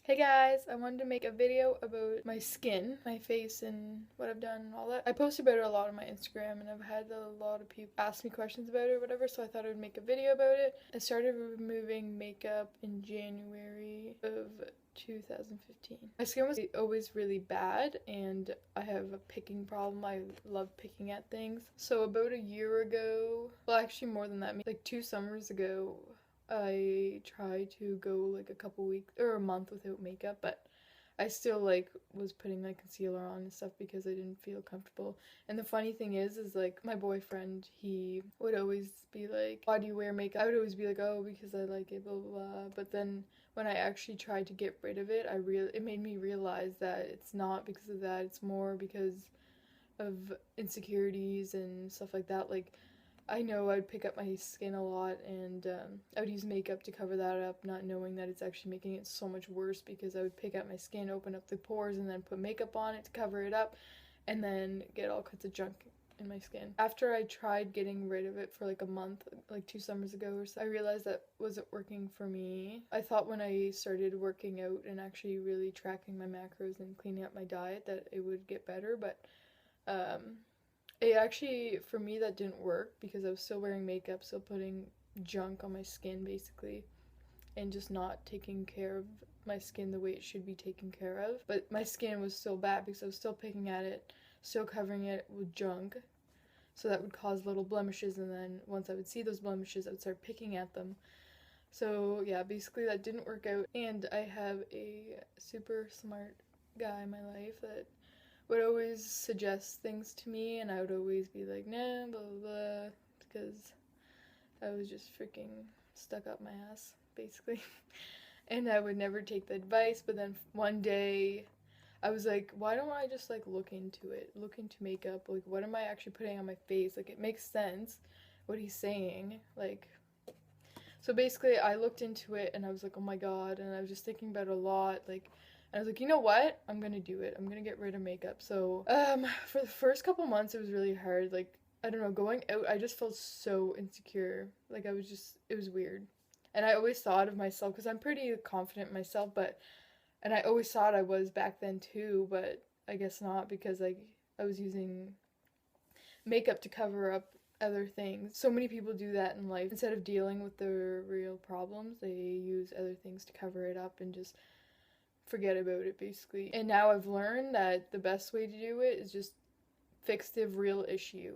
Hey guys, I wanted to make a video about my skin, my face, and what I've done and all that. I post about it a lot on my Instagram and I've had a lot of people ask me questions about it or whatever, so I thought I would make a video about it. I started removing makeup in January of 2015. My skin was always really bad and I have a picking problem. I love picking at things. So about a year ago, well actually more than that, like 2 summers ago, I tried to go like a couple weeks or a month without makeup, but I still like was putting like concealer on and stuff because I didn't feel comfortable. And the funny thing is like my boyfriend, he would always be like, "Why do you wear makeup?" I would always be like, "Oh, because I like it, blah blah blah." But then when I actually tried to get rid of it, it made me realize that it's not because of that. It's more because of insecurities and stuff like that. Like I know I'd pick up my skin a lot and I would use makeup to cover that up, not knowing that it's actually making it so much worse because I would pick up my skin, open up the pores, and then put makeup on it to cover it up and then get all kinds of junk in my skin. After I tried getting rid of it for like a month, like 2 summers ago or so, I realized that wasn't working for me. I thought when I started working out and actually really tracking my macros and cleaning up my diet that it would get better, but um, it actually, for me, that didn't work because I was still wearing makeup, still putting junk on my skin basically, and just not taking care of my skin the way it should be taken care of. But my skin was still bad because I was still picking at it, still covering it with junk. So that would cause little blemishes, and then once I would see those blemishes, I would start picking at them. So yeah, basically that didn't work out. And I have a super smart guy in my life that would always suggest things to me, and I would always be like, nah, blah, blah, blah, because I was just freaking stuck up my ass, basically. And I would never take the advice, but then one day I was like, why don't I just like look into it, look into makeup, like what am I actually putting on my face? Like it makes sense what he's saying, like so basically, I looked into it and I was like, oh my god, and I was just thinking about it a lot, like, and I was like, you know what? I'm gonna do it. I'm gonna get rid of makeup. So, for the first couple months, it was really hard. Like, I don't know, going out, I just felt so insecure. Like, it was weird. And I always thought of myself, because I'm pretty confident in myself, and I always thought I was back then too, but I guess not, because, like, I was using makeup to cover up other things. So many people do that in life. Instead of dealing with their real problems, they use other things to cover it up and just forget about it basically. And now I've learned that the best way to do it is just fix the real issue.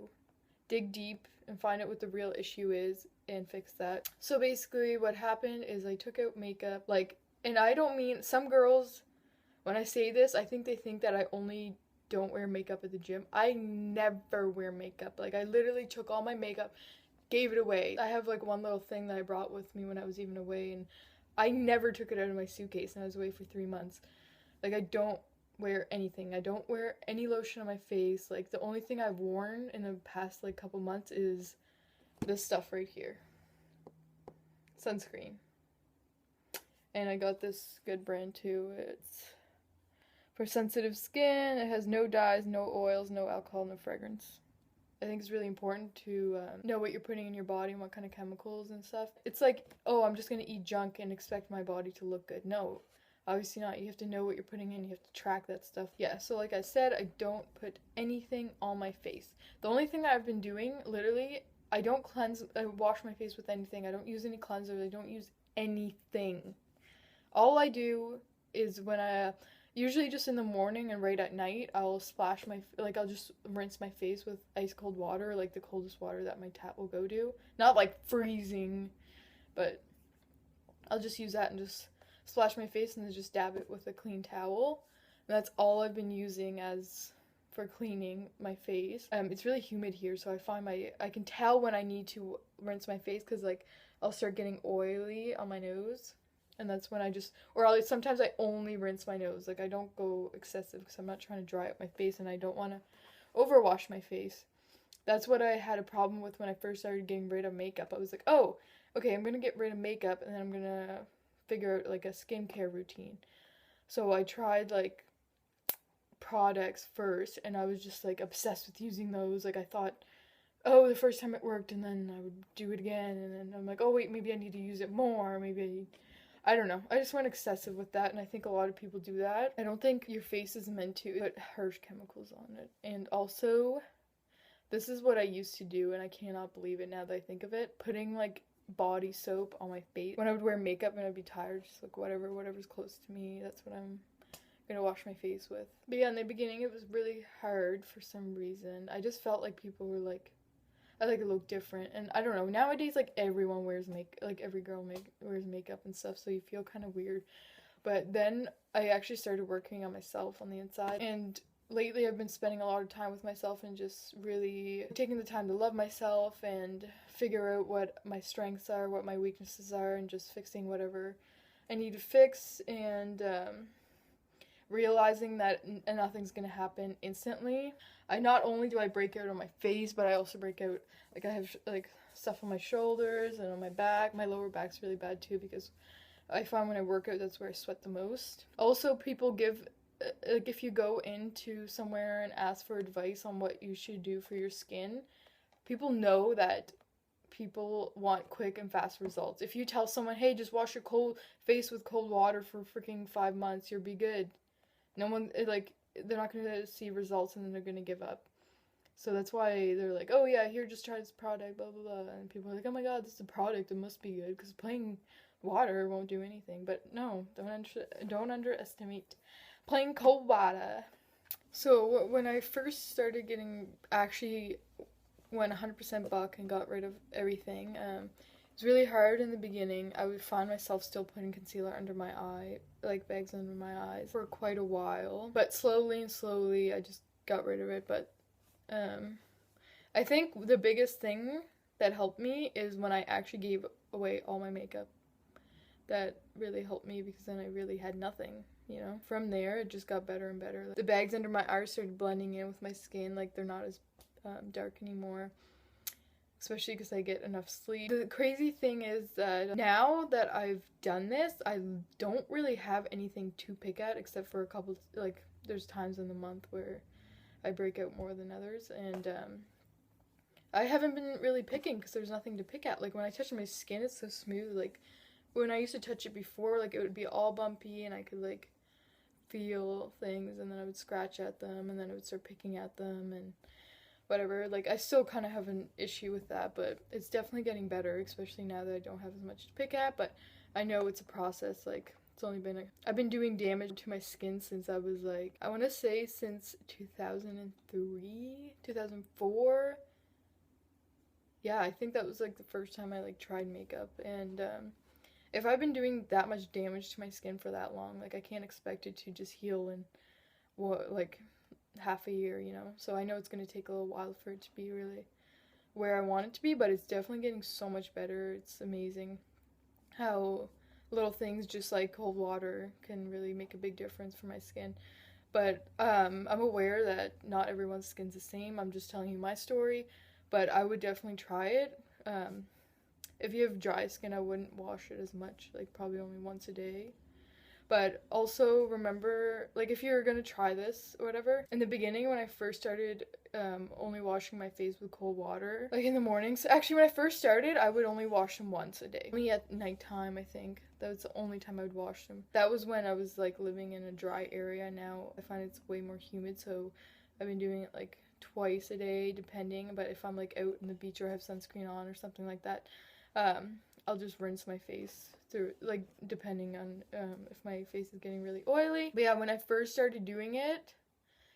Dig deep and find out what the real issue is and fix that. So basically what happened is I took out makeup, like, and I don't mean, some girls, when I say this, I think they think that I only don't wear makeup at the gym. I never wear makeup. Like I literally took all my makeup, gave it away. I have like one little thing that I brought with me when I was even away, and I never took it out of my suitcase, and I was away for 3 months. Like I don't wear anything. I don't wear any lotion on my face. Like the only thing I've worn in the past like couple months is this stuff right here. Sunscreen. And I got this good brand too. It's for sensitive skin. It has no dyes, no oils, no alcohol, no fragrance. I think it's really important to know what you're putting in your body and what kind of chemicals and stuff. It's like, oh, I'm just going to eat junk and expect my body to look good. No, obviously not. You have to know what you're putting in. You have to track that stuff. Yeah, so like I said, I don't put anything on my face. The only thing that I've been doing, literally, I don't wash my face with anything. I don't use any cleansers. I don't use anything. All I do is when usually just in the morning and right at night, I'll I'll just rinse my face with ice cold water, like the coldest water that my tap will go to. Not like freezing, but I'll just use that and just splash my face and then just dab it with a clean towel. And that's all I've been using as for cleaning my face. It's really humid here, so I can tell when I need to rinse my face because like I'll start getting oily on my nose. And that's when sometimes I only rinse my nose. Like I don't go excessive because I'm not trying to dry up my face and I don't want to overwash my face. That's what I had a problem with when I first started getting rid of makeup. I was like, oh, okay, I'm going to get rid of makeup and then I'm going to figure out like a skincare routine. So I tried like products first and I was just like obsessed with using those. Like I thought, oh, the first time it worked and then I would do it again and then I'm like, oh wait, maybe I need to use it more. I don't know. I just went excessive with that, and I think a lot of people do that. I don't think your face is meant to put harsh chemicals on it. And also, this is what I used to do, and I cannot believe it now that I think of it. Putting like body soap on my face when I would wear makeup and I'd be tired, just like whatever's close to me, that's what I'm gonna wash my face with. But yeah, in the beginning it was really hard for some reason. I just felt like people were like, I like look different, and I don't know, nowadays like everyone wears like every girl wears makeup and stuff, so you feel kind of weird. But then I actually started working on myself on the inside, and lately I've been spending a lot of time with myself and just really taking the time to love myself and figure out what my strengths are, what my weaknesses are, and just fixing whatever I need to fix, and realizing that nothing's gonna happen instantly. Not only do I break out on my face, but I also break out, like I have like stuff on my shoulders and on my back. My lower back's really bad too, because I find when I work out, that's where I sweat the most. Also, people give, like if you go into somewhere and ask for advice on what you should do for your skin, people know that people want quick and fast results. If you tell someone, hey, just wash your face with cold water for freaking 5 months, you'll be good. No one, like, they're not gonna see results and then they're gonna give up. So that's why they're like, oh yeah, here, just try this product, blah blah blah, and people are like, oh my god, this is a product, it must be good, because plain water won't do anything. But no, don't underestimate plain cold water. So when I first started actually went 100% buck and got rid of everything, it was really hard in the beginning. I would find myself still putting concealer under my eye, like bags under my eyes, for quite a while. But slowly I just got rid of it. But I think the biggest thing that helped me is when I actually gave away all my makeup. That really helped me, because then I really had nothing, you know? From there, it just got better and better. The bags under my eyes started blending in with my skin, like they're not as dark anymore, especially because I get enough sleep. The crazy thing is that now that I've done this, I don't really have anything to pick at, except for a couple, like there's times in the month where I break out more than others, and I haven't been really picking because there's nothing to pick at. Like when I touch my skin, it's so smooth. Like when I used to touch it before, like it would be all bumpy and I could like feel things, and then I would scratch at them, and then I would start picking at them and whatever. Like I still kind of have an issue with that, but it's definitely getting better, especially now that I don't have as much to pick at. But I know it's a process. Like it's only been I've been doing damage to my skin since I was like, I want to say since 2003, 2004. Yeah, I think that was like the first time I like tried makeup. And if I've been doing that much damage to my skin for that long, like I can't expect it to just heal in like half a year, you know? So I know it's going to take a little while for it to be really where I want it to be, but it's definitely getting so much better. It's amazing how little things just like cold water can really make a big difference for my skin. But I'm aware that not everyone's skin's the same. I'm just telling you my story, but I would definitely try it. If you have dry skin, I wouldn't wash it as much, like probably only once a day. But also remember, like if you're gonna try this or whatever, in the beginning when I first started only washing my face with cold water, like in the mornings, actually when I first started, I would only wash them once a day. Only at nighttime, I think. That was the only time I would wash them. That was when I was like living in a dry area. Now I find it's way more humid, so I've been doing it like twice a day depending. But if I'm like out in the beach or have sunscreen on or something like that, I'll just rinse my face through, like depending on if my face is getting really oily. But yeah, when I first started doing it,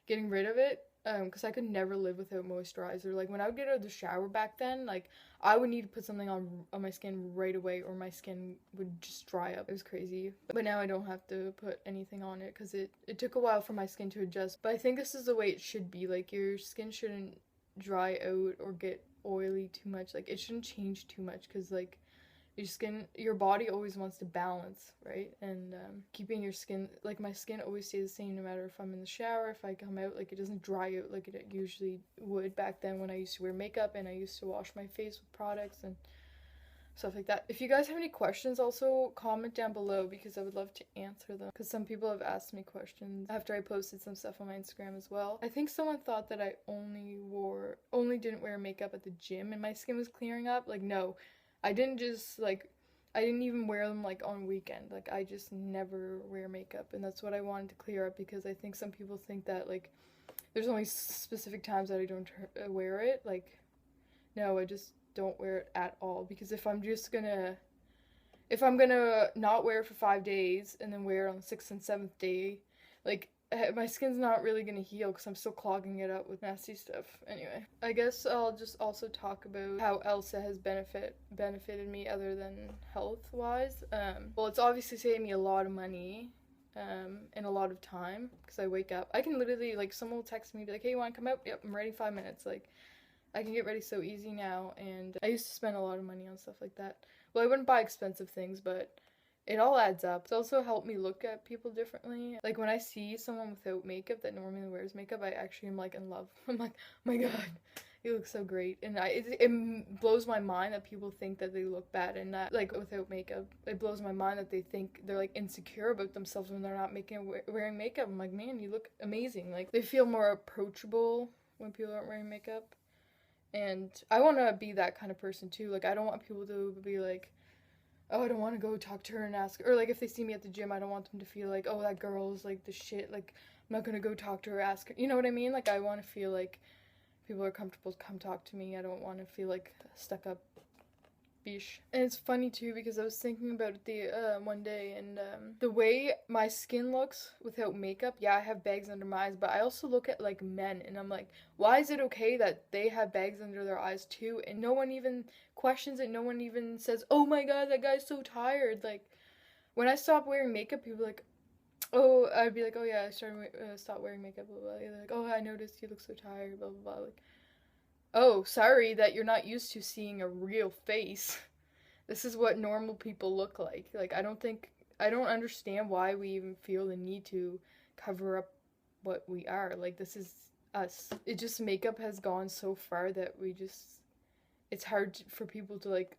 getting rid of it, because I could never live without moisturizer. Like when I would get out of the shower back then, like I would need to put something on my skin right away or my skin would just dry up. It was crazy. But now I don't have to put anything on it because it took a while for my skin to adjust. But I think this is the way it should be. Like your skin shouldn't dry out or get oily too much. Like it shouldn't change too much, because like your body always wants to balance, right? And keeping your skin, like my skin always stays the same no matter if I'm in the shower, if I come out, like it doesn't dry out like it usually would back then when I used to wear makeup and I used to wash my face with products and stuff like that. If you guys have any questions, also comment down below, because I would love to answer them, because some people have asked me questions after I posted some stuff on my Instagram as well. I think someone thought that I only didn't wear makeup at the gym and my skin was clearing up. Like no, I didn't just like I didn't even wear them like on weekend. Like I just never wear makeup, and that's what I wanted to clear up, because I think some people think that like there's only specific times that I don't wear it. Like no, I just don't wear it at all, because if I'm gonna not wear it for 5 days and then wear it on the 6th and 7th day, like my skin's not really gonna heal because I'm still clogging it up with nasty stuff. Anyway, I guess I'll just also talk about how else it has benefited me other than health wise. Well, it's obviously saved me a lot of money, and a lot of time, because I wake up. I can literally, like, someone will text me, be like, hey, you want to come out? Yep, I'm ready in 5 minutes. Like, I can get ready so easy now, and I used to spend a lot of money on stuff like that. Well, I wouldn't buy expensive things, but it all adds up. It's also helped me look at people differently. Like, when I see someone without makeup that normally wears makeup, I actually am, like, in love. I'm like, oh my god, you look so great. And it blows my mind that people think that they look bad and that, like, without makeup. It blows my mind that they think they're, like, insecure about themselves when they're not wearing makeup. I'm like, man, you look amazing. Like, they feel more approachable when people aren't wearing makeup. And I want to be that kind of person too. Like, I don't want people to be like, oh, I don't want to go talk to her and ask, or like if they see me at the gym, I don't want them to feel like, oh, that girl's like the shit, like I'm not gonna go talk to her, ask her, you know what I mean? Like, I want to feel like people are comfortable to come talk to me. I don't want to feel like stuck up bish. And it's funny too, because I was thinking about it the one day, and the way my skin looks without makeup, yeah, I have bags under my eyes, but I also look at like men, and I'm like, why is it okay that they have bags under their eyes too, and no one even questions it? No one even says, oh my god, that guy's so tired. Like, when I stop wearing makeup, people are like, oh, I'd be like, oh yeah, I started stop wearing makeup, blah, blah, blah. They're like, oh, I noticed you look so tired, blah blah blah. Like, oh, sorry that you're not used to seeing a real face. This is what normal people look like. Like, I don't understand why we even feel the need to cover up what we are. Like, this is us. It just, makeup has gone so far that it's hard for people to, like,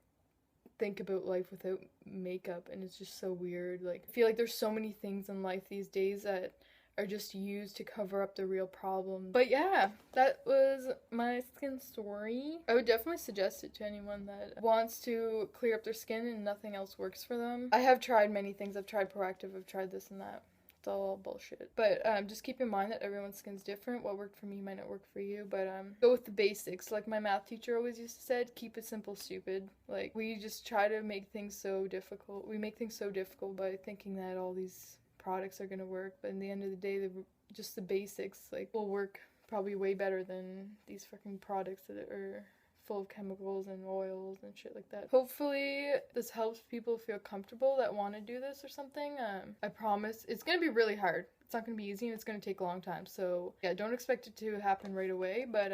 think about life without makeup, and it's just so weird. Like, I feel like there's so many things in life these days that are just used to cover up the real problem. But yeah, that was my skin story. I would definitely suggest it to anyone that wants to clear up their skin and nothing else works for them. I have tried many things. I've tried Proactive, I've tried this and that. It's all bullshit. But just keep in mind that everyone's skin's different. What worked for me might not work for you, but go with the basics. Like my math teacher always used to say, keep it simple, stupid. Like, we just try to make things so difficult. We make things so difficult by thinking that all these products are gonna work, but in the end of the day, just the basics like will work probably way better than these fucking products that are full of chemicals and oils and shit like that. Hopefully this helps people feel comfortable that want to do this or something. I promise it's gonna be really hard. It's not gonna be easy, and it's gonna take a long time. So yeah, don't expect it to happen right away, but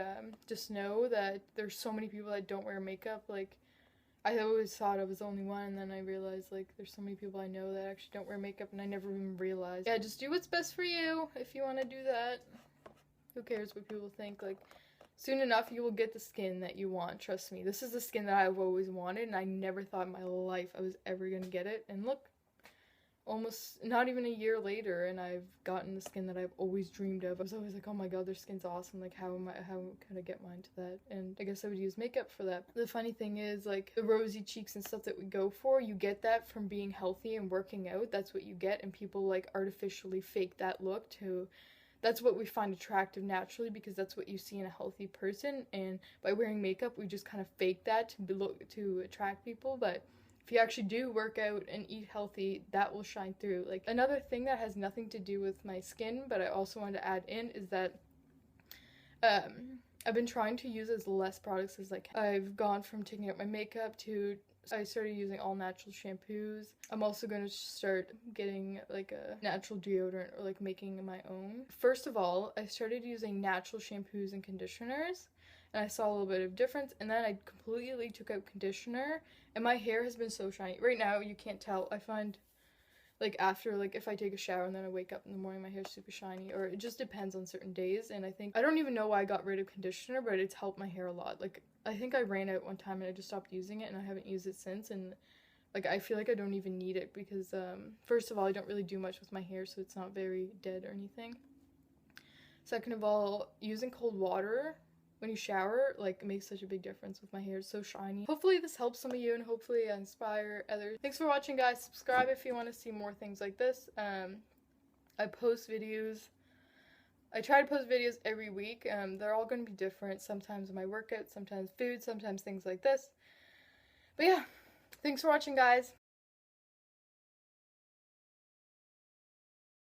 just know that there's so many people that don't wear makeup. Like, I always thought I was the only one, and then I realized, like, there's so many people I know that actually don't wear makeup, and I never even realized. Yeah, just do what's best for you if you want to do that. Who cares what people think? Like, soon enough, you will get the skin that you want. Trust me. This is the skin that I've always wanted, and I never thought in my life I was ever going to get it. And look, almost not even a year later, and I've gotten the skin that I've always dreamed of. I was always like, oh my god, their skin's awesome. Like, how can I get mine to that? And I guess I would use makeup for that. The funny thing is, like, the rosy cheeks and stuff that we go for, you get that from being healthy and working out. That's what you get, and people, like, artificially fake that look to... That's what we find attractive naturally, because that's what you see in a healthy person, and by wearing makeup, we just kind of fake that to attract people. But if you actually do work out and eat healthy, that will shine through. Like, another thing that has nothing to do with my skin, but I also wanted to add in, is that I've been trying to use as less products as like I've gone from taking out my makeup to I started using all natural shampoos. I'm also going to start getting like a natural deodorant, or like making my own. First of all, I started using natural shampoos and conditioners, and I saw a little bit of difference, and then I completely took out conditioner, and my hair has been so shiny. Right now, you can't tell. I find, like, after, like, if I take a shower and then I wake up in the morning, my hair's super shiny, or it just depends on certain days. And I don't even know why I got rid of conditioner, but it's helped my hair a lot. Like, I think I ran out one time and I just stopped using it, and I haven't used it since, and like, I feel like I don't even need it, because first of all, I don't really do much with my hair, so it's not very dead or anything. Second of all, using cold water when you shower, like, it makes such a big difference with my hair. It's so shiny. Hopefully this helps some of you, and hopefully I inspire others. Thanks for watching, guys. Subscribe if you want to see more things like this. I post videos. I try to post videos every week. They're all going to be different. Sometimes my workouts, sometimes food, sometimes things like this. But yeah, thanks for watching, guys.